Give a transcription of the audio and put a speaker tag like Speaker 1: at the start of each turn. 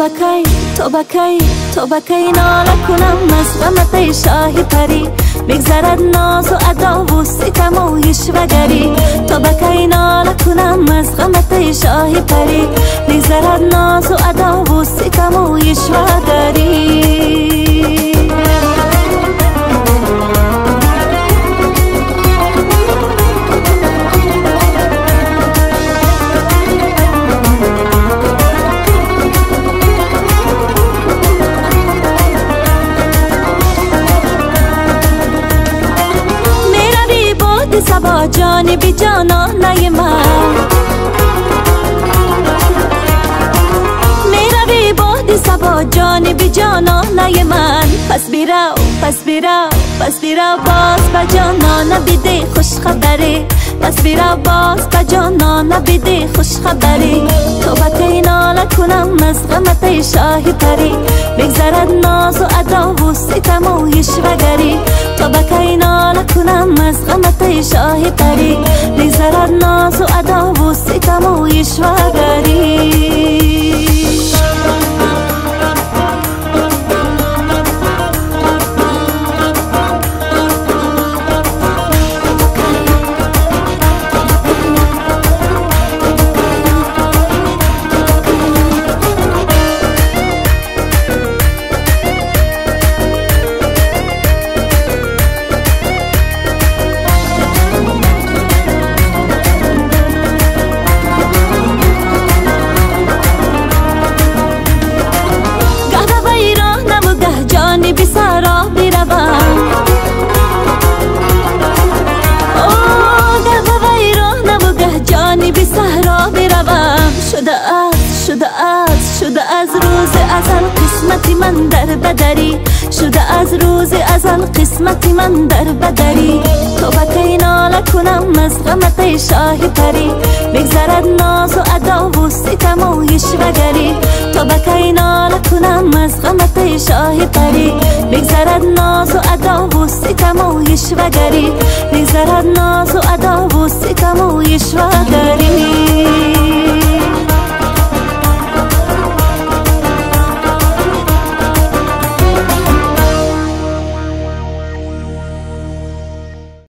Speaker 1: تو بکی ناله کنم از غمت شاهی پری، بگذرد ناز و ادا و ستم و یشوگری. تو بکی ناله کنم از غمت شاهی پری، بگذرد ناز و ادا و ستم و یشوگری. سبا جانبی جانانه من، میروی بادی سبا جانبی جانانه من. پس بیرو باز با جانانه بیده خوش خبری، پس بیرو باز با جانانه بیده خوش خبری. تو بکی ناله کنم از غمت شاهی پری، بگذرد ناز و ادا و ستم و یشوگری. تو بکی ناله کنم از غمت شاهی پری، بگذرد ناز و ادا و ستم و یشوگری. جانبی سرا بیروم، گه ویرانم و گه جانبی سهرا بیروم. شده از روز ازل قسمتی من در بدری، شده از روز ازل قسمتی من در بدری. تو بکی ناله کنم از غمت شاهی پری، بگذرد ناز و ادا و ستم و یشوگری. تو بکی ناله کنم از غمت شاهی پری، بگذرد ناز و ادا و ستم و یشوگری. بگذرد ناز و ادا و ستم و یشوگری.